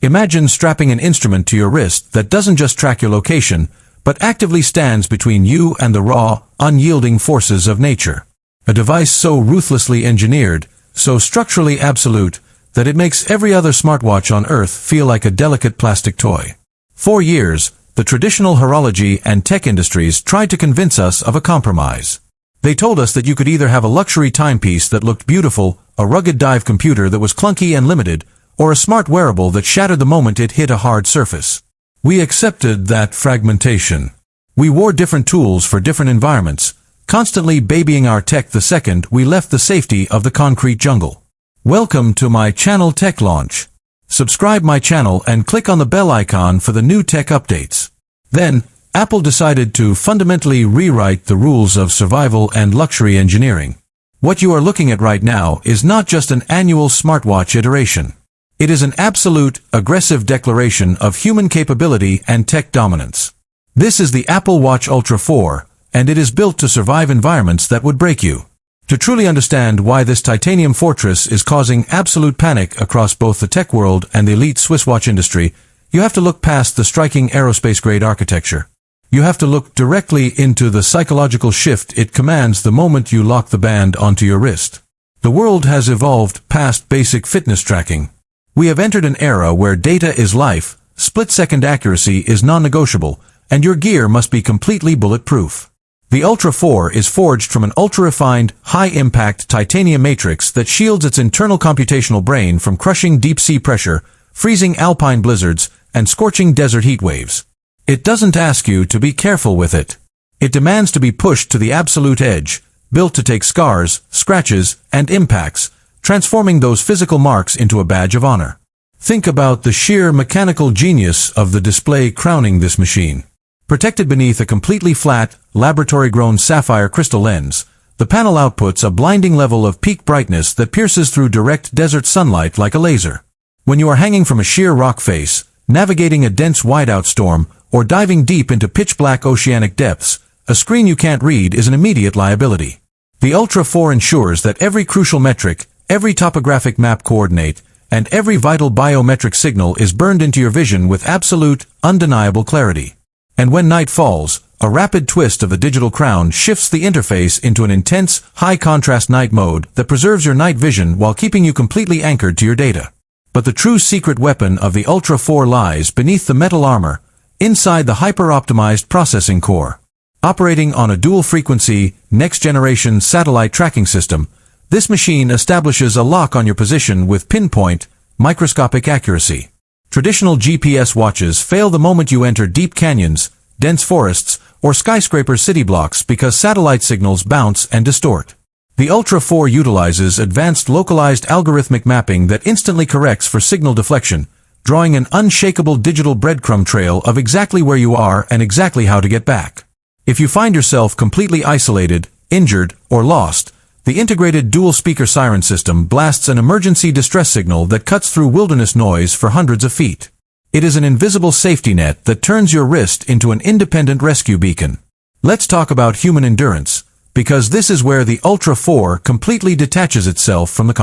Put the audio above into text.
Imagine strapping an instrument to your wrist that doesn't just track your location, but actively stands between you and the raw, unyielding forces of nature. A device so ruthlessly engineered, so structurally absolute, that it makes every other smartwatch on Earth feel like a delicate plastic toy. For years, the traditional horology and tech industries tried to convince us of a compromise. They told us that you could either have a luxury timepiece that looked beautiful, a rugged dive computer that was clunky and limited, or a smart wearable that shattered the moment it hit a hard surface. We accepted that fragmentation. We wore different tools for different environments, constantly babying our tech the second we left the safety of the concrete jungle. Welcome to my channel Tech Launch. Subscribe my channel and click on the bell icon for the new tech updates. Then, Apple decided to fundamentally rewrite the rules of survival and luxury engineering. What you are looking at right now is not just an annual smartwatch iteration. It is an absolute, aggressive declaration of human capability and tech dominance. This is the Apple Watch Ultra 4, and it is built to survive environments that would break you. To truly understand why this titanium fortress is causing absolute panic across both the tech world and the elite Swiss watch industry, you have to look past the striking aerospace-grade architecture. You have to look directly into the psychological shift it commands the moment you lock the band onto your wrist. The world has evolved past basic fitness tracking. We have entered an era where data is life, split-second accuracy is non-negotiable, and your gear must be completely bulletproof. The Ultra 4 is forged from an ultra-refined, high-impact titanium matrix that shields its internal computational brain from crushing deep-sea pressure, freezing alpine blizzards, and scorching desert heat waves. It doesn't ask you to be careful with it. It demands to be pushed to the absolute edge, built to take scars, scratches, and impacts, transforming those physical marks into a badge of honor. Think about the sheer mechanical genius of the display crowning this machine. Protected beneath a completely flat, laboratory-grown sapphire crystal lens, the panel outputs a blinding level of peak brightness that pierces through direct desert sunlight like a laser. When you are hanging from a sheer rock face, navigating a dense whiteout storm, or diving deep into pitch-black oceanic depths, a screen you can't read is an immediate liability. The Ultra 4 ensures that every crucial metric, every topographic map coordinate, and every vital biometric signal is burned into your vision with absolute, undeniable clarity. And when night falls, a rapid twist of the digital crown shifts the interface into an intense, high-contrast night mode that preserves your night vision while keeping you completely anchored to your data. But the true secret weapon of the Ultra 4 lies beneath the metal armor, inside the hyper-optimized processing core. Operating on a dual-frequency, next-generation satellite tracking system, this machine establishes a lock on your position with pinpoint, microscopic accuracy. Traditional GPS watches fail the moment you enter deep canyons, dense forests, or skyscraper city blocks because satellite signals bounce and distort. The Ultra 4 utilizes advanced localized algorithmic mapping that instantly corrects for signal deflection, drawing an unshakable digital breadcrumb trail of exactly where you are and exactly how to get back. If you find yourself completely isolated, injured, or lost, the integrated dual-speaker siren system blasts an emergency distress signal that cuts through wilderness noise for hundreds of feet. It is an invisible safety net that turns your wrist into an independent rescue beacon. Let's talk about human endurance, because this is where the Ultra 4 completely detaches itself from the